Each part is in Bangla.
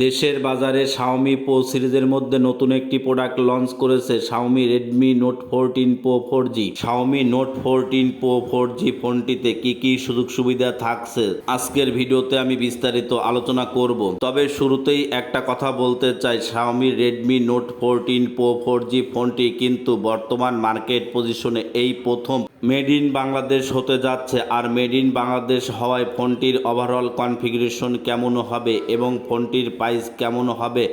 দেশের বাজারে শাওমি প্রো সিরিজের মধ্যে নতুন একটি প্রোডাক্ট লঞ্চ করেছে Xiaomi Redmi note 14 pro 4G। Xiaomi note 14 pro 4G ফোনটিতে কি কি সুযোগ সুবিধা থাকছে আজকের ভিডিওতে আমি বিস্তারিত আলোচনা করব। তবে শুরুতেই একটা কথা বলতে চাই, Xiaomi Redmi note 14 pro 4G ফোনটি কিন্তু বর্তমান মার্কেট পজিশনে এই প্রথম মেড ইন বাংলাদেশ হতে যাচ্ছে। আর মেড ইন বাংলাদেশ হওয়ায় ফোনটির ওভারঅল কনফিগারেশন কেমন হবে এবং ফোনটির প্রাইস কেমন হবে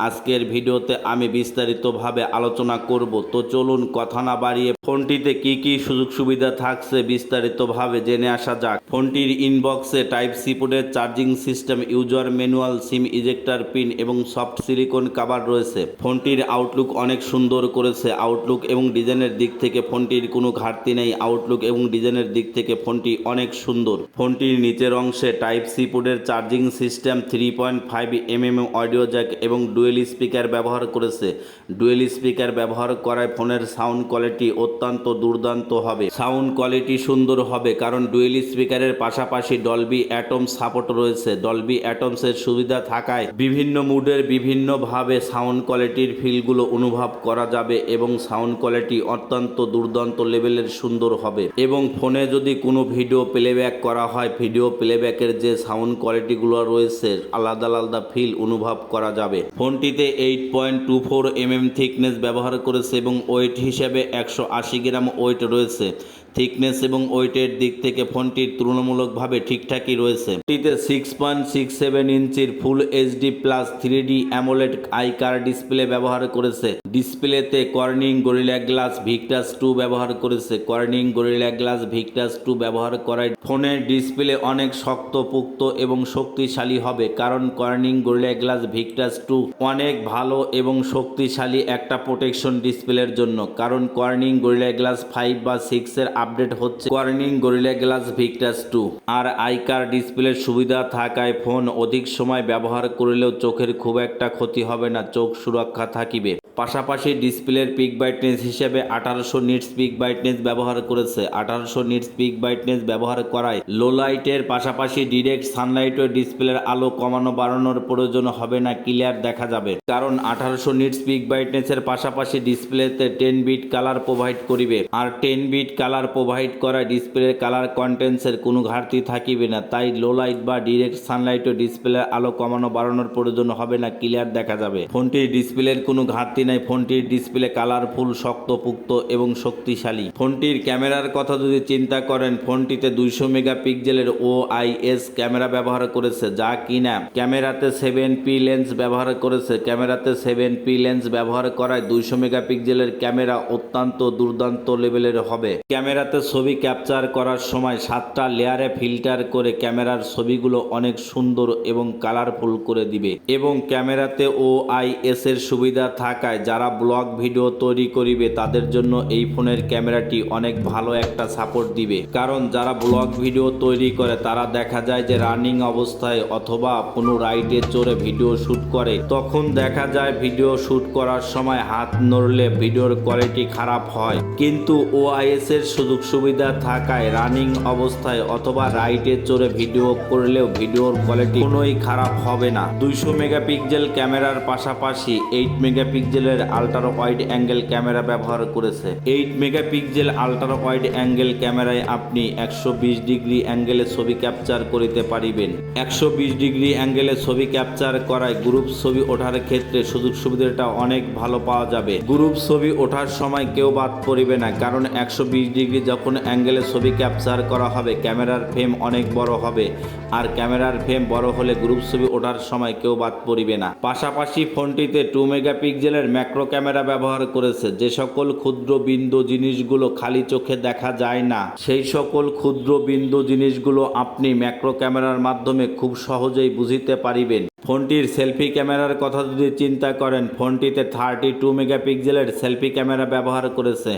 আজকের ভিডিওতে আমি বিস্তারিতভাবে আলোচনা করব। তো চলুন কথা না বাড়িয়ে ফোনটিতে কি কি সুযোগ সুবিধা থাকছে বিস্তারিতভাবে জেনে আসা যাক। ফোনটির ইনবক্সে টাইপ সি পোর্টের চার্জিং সিস্টেম, ইউজার ম্যানুয়াল, সিম ইজেক্টর পিন এবং সফট সিলিকন কভার রয়েছে। ফোনটির আউটলুক অনেক সুন্দর করেছে। আউটলুক এবং ডিজাইনের দিক থেকে ফোনটির কোনো ঘাটতি নেই। আউটলুক এবং ডিজাইনের দিক থেকে ফোনটি অনেক সুন্দর। ফোনটির নিচের অংশে টাইপ সি পোর্টের charging system, 3.5mm audio Jack এবং ডুয়েল স্পিকার ব্যবহার করেছে। ডুয়েল স্পিকার ব্যবহার করায় ফোনের সাউন্ড কোয়ালিটি অত্যন্ত দুর্দান্ত হবে। সাউন্ড কোয়ালিটি সুন্দর হবে কারণ ডুয়েল স্পিকারের পাশাপাশি ডলবি অ্যাটম সাপোর্ট রয়েছে। ডলবি অ্যাটমসের সুবিধা থাকায় বিভিন্ন মুডের বিভিন্নভাবে সাউন্ড কোয়ালিটির ফিলগুলো অনুভব করা যাবে এবং সাউন্ড কোয়ালিটি অত্যন্ত দুর্দান্ত লেভেলের সুন্দর হবে। এবং ফোনে যদি কোনো ভিডিও প্লেব্যাক করা হয়, ভিডিও প্লেব্যাকের যে সাউন্ড কোয়ালিটিগুলো রয়েছে আলাদা আলাদা ফিল অনুভব করা যাবে। ফোনটিতে 8.24mm থিকনেস ব্যবহার করেছে এবং ওয়েট হিসেবে 180 গ্রাম ওয়েট রয়েছে। থিকনেস এবং ওয়েটের দিক থেকে ফোনটির তুলনামূলকভাবে ঠিকঠাকই রয়েছে। ফোনটিতে 6.67 ইঞ্চির full HD plus 3D AMOLED eye care display ব্যবহার করেছে। ডিসপ্লেতে কর্নিং গরিলা গ্লাস ভিক্টাস 2 ব্যবহার করেছে। কর্নিং গরিলা গ্লাস ভিক্টাস 2 ব্যবহার করায় ফোনের ডিসপ্লে অনেক শক্তপোক্ত এবং শক্তিশালী হবে কারণ কর্নিং গরিলা গ্লাস ভিক্টাস 2 অনেক ভালো এবং শক্তিশালী একটা প্রোটেকশন ডিসপ্লের জন্য। কারণ কর্নিং গরিলা গ্লাস 5 বা 6 এর আপডেট হচ্ছে কর্নিং গরিলা গ্লাস ভিক্টাস 2। আর আইকার ডিসপ্লের সুবিধা থাকায় ফোন অধিক সময় ব্যবহার করলেও চোখের খুব একটা ক্ষতি হবে না, চোখ সুরক্ষা থাকিবে। পাশাপাশি ডিসপ্লের পিক ব্রাইটনেস হিসেবে 1800 নিটস পিক ব্রাইটনেস ব্যবহার করেছে। 1800 নিটস পিক ব্রাইটনেস ব্যবহার করায় লো লাইটের পাশাপাশি ডিরেক্ট সানলাইটের ডিসপ্লের আলো কমানো বাড়ানোর প্রয়োজন হবে না, ক্লিয়ার দেখা যাবে। কারণ 1800 নিটস পিক ব্রাইটনেসের পাশাপাশি ডিসপ্লেতে 10 বিট কালার প্রোভাইড করিবে। আর 10 বিট কালার প্রোভাইড করায় ডিসপ্লের কালার কন্টেন্টসের কোনো ঘাটতি থাকিবে না। তাই লো লাইট বা ডিরেক্ট সানলাইটের ডিসপ্লের আলো কমানো বাড়ানোর প্রয়োজন হবে না, ক্লিয়ার দেখা যাবে। ফোনটির ডিসপ্লের কোনো ঘাটতি নাই। ফোনটির ডিসপ্লে কালারফুল, শক্তপোক্ত এবং শক্তিশালী। ফোনটির ক্যামেরার কথা যদি চিন্তা করেন, ফোনটিতে 200 মেগাপিক্সেলের OIS ক্যামেরা ব্যবহার করেছে, যা কিনা ক্যামেরাতে 7P লেন্স ব্যবহার করেছে। ক্যামেরাতে 7P লেন্স ব্যবহার করায় 200 মেগাপিক্সেলের ক্যামেরা অত্যন্ত দুর্দান্ত লেভেলের হবে। ক্যামেরাতে ছবি ক্যাপচার করার সময় 7টা লেয়ারে ফিল্টার করে ক্যামেরার ছবিগুলো অনেক সুন্দর এবং কালারফুল করে দিবে। এবং ক্যামেরাতে OIS এর সুবিধা থাকায় যারা ব্লগ ভিডিও তৈরি করিবে তাদের জন্য এই ফোনের ক্যামেরাটি অনেক ভালো একটা সাপোর্ট দিবে। কারণ যারা ব্লগ ভিডিও তৈরি করে তারা দেখা যায় যে রানিং অবস্থায় অথবা কোনো রাইডে চড়ে ভিডিও শ্যুট করে, তখন দেখা যায় ভিডিও শ্যুট করার সময় হাত নড়লে ভিডিওর কোয়ালিটি খারাপ হয়। কিন্তু OIS এর সুযোগ সুবিধা থাকায় রানিং অবস্থায় অথবা রাইডে চড়ে ভিডিও করলেও ভিডিওর কোয়ালিটি কোনোই খারাপ হবে না। 200 মেগাপিক্সেল ক্যামেরার পাশাপাশি 8 মেগাপিক্সেলের আল্ট্রা ওয়াইড অ্যাঙ্গেল ক্যামেরা ব্যবহার করেছে। 8 মেগাপিক্সেল আল্ট্রা ওয়াইড অ্যাঙ্গেল ক্যামেরায় আপনি 120 ডিগ্রি অ্যাঙ্গেলে ছবি ক্যাপচার করিতে পারিবেন। 120 ডিগ্রি অ্যাঙ্গেলে ছবি ক্যাপচার করায় গ্রুপ ছবি ওঠার ক্ষেত্রে সুযোগ সুবিধাটা অনেক ভালো পাওয়া যাবে। গ্রুপ ছবি ওঠার সময় কেউ বাদ পড়িবে না, কারণ 120 ডিগ্রি যখন অ্যাঙ্গেলে ছবি ক্যাপচার করা হবে ক্যামেরার ফ্রেম অনেক বড় হবে। আর ক্যামেরার ফ্রেম বড় হলে গ্রুপ ছবি ওঠার সময় কেউ বাদ পড়িবে না। পাশাপাশি ফোনটিতে 2 মেগাপিক্সেলের ম্যাক্রো ক্যামেরা ব্যবহার করেছে। যে সকল ক্ষুদ্র বিন্দু জিনিসগুলো খালি চোখে দেখা যায় না, সেই সকল ক্ষুদ্র বিন্দু জিনিসগুলো আপনি ম্যাক্রো ক্যামেরার মাধ্যমে খুব সহজেই বুঝিতে পারিবেন। ফোনটির সেলফি ক্যামেরার কথা যদি চিন্তা করেন, ফোনটিতে 32 মেগাপিক্সেলের সেলফি ক্যামেরা ব্যবহার করেছে।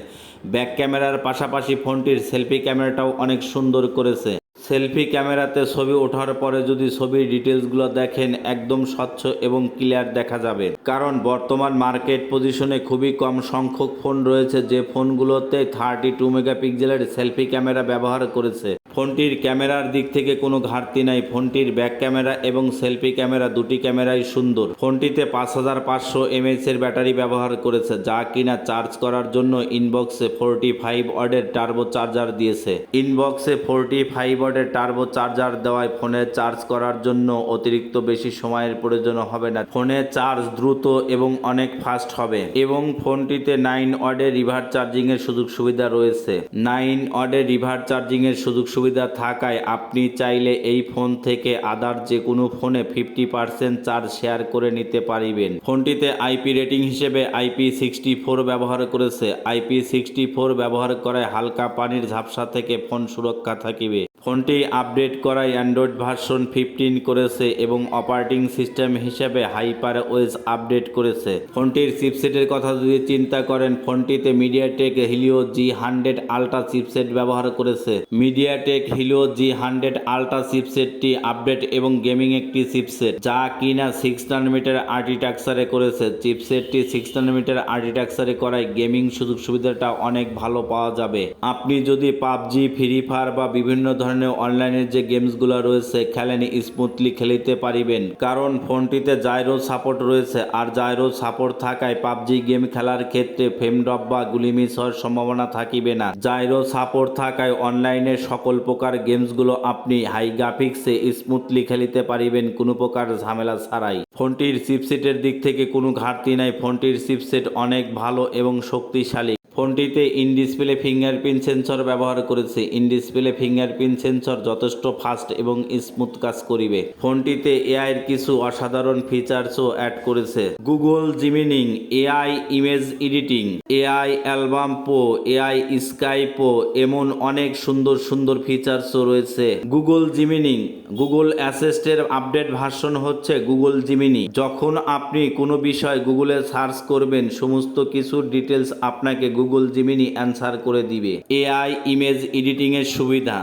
ব্যাক ক্যামেরার পাশাপাশি ফোনটির সেলফি ক্যামেরাটাও অনেক সুন্দর করেছে। সেলফি ক্যামেরাতে ছবি ওঠার পরে যদি ছবির ডিটেলসগুলো দেখেন একদম স্বচ্ছ এবং ক্লিয়ার দেখা যাবে। কারণ বর্তমান মার্কেট পজিশনে খুবই কম সংখ্যক ফোন রয়েছে যে ফোনগুলোতে 32 মেগাপিক্সেলের সেলফি ক্যামেরা ব্যবহার করেছে। ফোনটির ক্যামেরার দিক থেকে কোনো ঘাটতি নাই। ফোনটির ব্যাক ক্যামেরা এবং সেলফি ক্যামেরা দুটি ক্যামেরাই সুন্দর। ফোনটিতে 5500 mAh এর ব্যাটারি ব্যবহার করেছে, যা কিনা চার্জ করার জন্য ইনবক্সে 45 ওয়াটের টার্বো চার্জার দিয়েছে। ইনবক্সে 45 ওয়াটের টার্বো চার্জার দেওয়ায় ফোনে চার্জ করার জন্য অতিরিক্ত বেশি সময়ের প্রয়োজন হবে না। ফোনে চার্জ দ্রুত এবং অনেক ফাস্ট হবে এবং ফোনটিতে 9 ওয়াটের রিভার্স চার্জিং এর সুযোগ সুবিধা রয়েছে। 9 ওয়াটের রিভার্স চার্জিং এর সুযোগ সুবিধা থাকায় আপনি চাইলে এই ফোন থেকে আদার যে কোনো ফোনে 50% চার্জ শেয়ার করে নিতে পারিবেন। ফোনটিতে আইপি রেটিং হিসেবে IP64 ব্যবহার করেছে। IP64 ব্যবহার করায় হালকা পানির ঝাপসা থেকে ফোন সুরক্ষা থাকিবে। ফোনটি আপডেট করায় অ্যান্ড্রয়েড ভার্সন 15 করেছে এবং অপারেটিং সিস্টেম হিসেবে হাইপার ওএস আপডেট করেছে। ফোনটির চিপসেটের কথা যদি চিন্তা করেন, ফোনটিতে MediaTek Helio G100 ultra chipset ব্যবহার করেছে। মিডিয়াটেক হিলিও G100 আলট্রা চিপসেটটি আপডেট এবং গেমিং একটি চিপসেট, যা কিনা 6 ন্যানোমিটার আর্কিটেকচারে করেছে। চিপসেটটি 6 ন্যানোমিটার আর্কিটেকচারে করায় গেমিং সুযোগ সুবিধাটা অনেক ভালো পাওয়া যাবে। আপনি যদি পাবজি, ফ্রি ফায়ার বা বিভিন্ন ধরনের অনলাইনের যে গেমসগুলো রয়েছে খেলেন, স্মুথলি খেলিতে পারিবেন, কারণ ফোনটিতে জাইরো সাপোর্ট রয়েছে। আর জাইরো সাপোর্ট থাকায় পাবজি গেম খেলার ক্ষেত্রে ফ্রেম ড্রপ বা গুলি মিস হওয়ার সম্ভাবনা থাকিবে না। জাইরো সাপোর্ট থাকায় অনলাইনের সকল প্রকার গেমসগুলো আপনি হাই গ্রাফিক্সে স্মুথলি খেলিতে পারিবেন কোনো প্রকার ঝামেলা ছাড়াই। ফোনটির চিপসেটের দিক থেকে কোনো ঘাটতি নাই। ফোনটির চিপসেট অনেক ভালো এবং শক্তিশালী। ফোনটিতে ইন ডিসপ্লে ফিঙ্গারপ্রিন্ট সেন্সর ব্যবহার করেছে। ইন ডিসপ্লে ফিঙ্গারপ্রিন্ট সেন্সর যথেষ্ট ফাস্ট এবং স্মুথ কাজ করিবে। ফোনটিতে এআই এর কিছু অসাধারণ ফিচার্সও অ্যাড করেছে। Google Gemini, AI image editing, AI album pro, AI sky pro, এমন অনেক সুন্দর সুন্দর ফিচার্সও রয়েছে। গুগল জিমিনিং, গুগল অ্যাসিস্টের আপডেট ভার্সন হচ্ছে গুগল জিমিনি। যখন আপনি কোনো বিষয় গুগলে সার্চ করবেন, সমস্ত কিছুর ডিটেলস আপনাকে গুগল জিমিনি অ্যান্সার করে দিবে। এআই ইমেজ এডিটিং এর সুবিধা।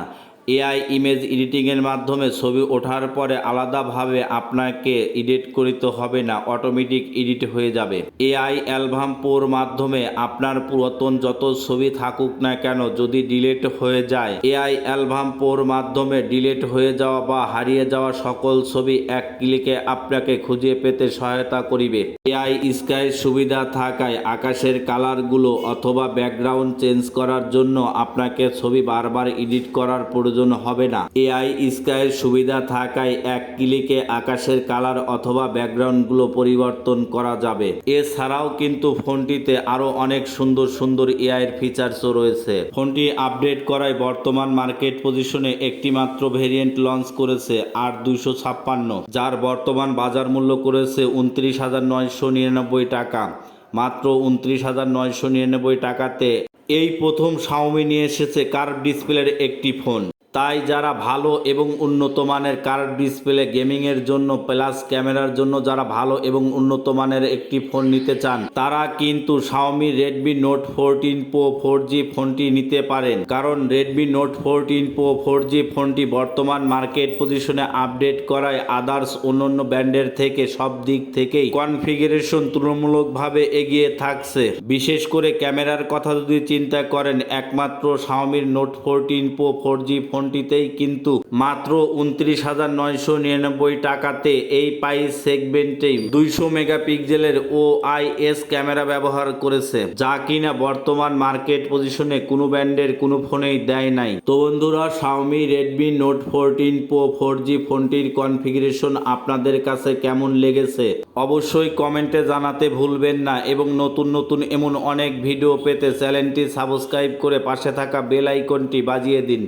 এআই ইমেজ এডিটিং এর মাধ্যমে ছবি ওঠার পরে আলাদাভাবে আপনাকে এডিট করতে হবে না, অটোমেটিক এডিট হয়ে যাবে। এআই অ্যালবাম প্রোর মাধ্যমে আপনার পুরাতন যত ছবি থাকুক না কেন, যদি ডিলিট হয়ে যায়, এআই অ্যালবাম প্রোর মাধ্যমে ডিলিট হয়ে যাওয়া বা হারিয়ে যাওয়া সকল ছবি এক ক্লিকে আপনাকে খুঁজে পেতে সহায়তা করিবে। এআই স্কাই সুবিধা থাকায় আকাশের কালারগুলো অথবা ব্যাকগ্রাউন্ড চেঞ্জ করার জন্য আপনাকে ছবি বারবার এডিট করার প্রয়োজন হবে না। এআই স্কাইয়ের সুবিধা থাকায় এক ক্লিকে আকাশের কালার অথবা ব্যাকগ্রাউন্ডগুলো পরিবর্তন করা যাবে। এছাড়াও কিন্তু ফোনটিতে আরো অনেক সুন্দর সুন্দর এআই এর ফিচার্সও রয়েছে। ফোনটি আপডেট করায় বর্তমান মার্কেট পজিশনে একটি মাত্র ভেরিয়েন্ট লঞ্চ করেছে R256, যার বর্তমান বাজার মূল্য করেছে 29,999 টাকা। মাত্র 29,999 টাকাতে এই প্রথম শাওমি নিয়ে এসেছে কার্ভ ডিসপ্লের একটি ফোন। তাই যারা ভালো এবং উন্নত মানের কার্ভ ডিসপ্লে গেমিংয়ের জন্য প্লাস ক্যামেরার জন্য যারা ভালো এবং উন্নত মানের একটি ফোন নিতে চান, তারা কিন্তু Xiaomi Redmi note 14 pro 4G ফোনটি নিতে পারেন। কারণ রেডমি নোট 14 প্রো 4G ফোনটি বর্তমান মার্কেট পজিশনে আপডেট করায় আদার্স অন্যান্য ব্র্যান্ডের থেকে সব দিক থেকেই কনফিগারেশন তুলনামূলকভাবে এগিয়ে থাকছে। বিশেষ করে ক্যামেরার কথা যদি চিন্তা করেন, একমাত্র শাওমির নোট 14 প্রো 4G ফোনটিতেই কিন্তু মাত্র 29,999 টাকাতে এই প্রাইস সেগমেন্টেই 200 মেগাপিক্সেলের OIS ক্যামেরা ব্যবহার করেছে, যা কিনা বর্তমান মার্কেট পজিশনে কোনো ব্র্যান্ডের কোনো ফোনেই দেয় নাই। তো বন্ধুরা, Xiaomi Redmi note 14 pro 4G ফোনটির কনফিগারেশন আপনাদের কাছে কেমন লেগেছে অবশ্যই কমেন্টে জানাতে ভুলবেন না এবং নতুন নতুন এমন অনেক ভিডিও পেতে চ্যানেলটি সাবস্ক্রাইব করে পাশে থাকা বেল আইকনটি বাজিয়ে দিন।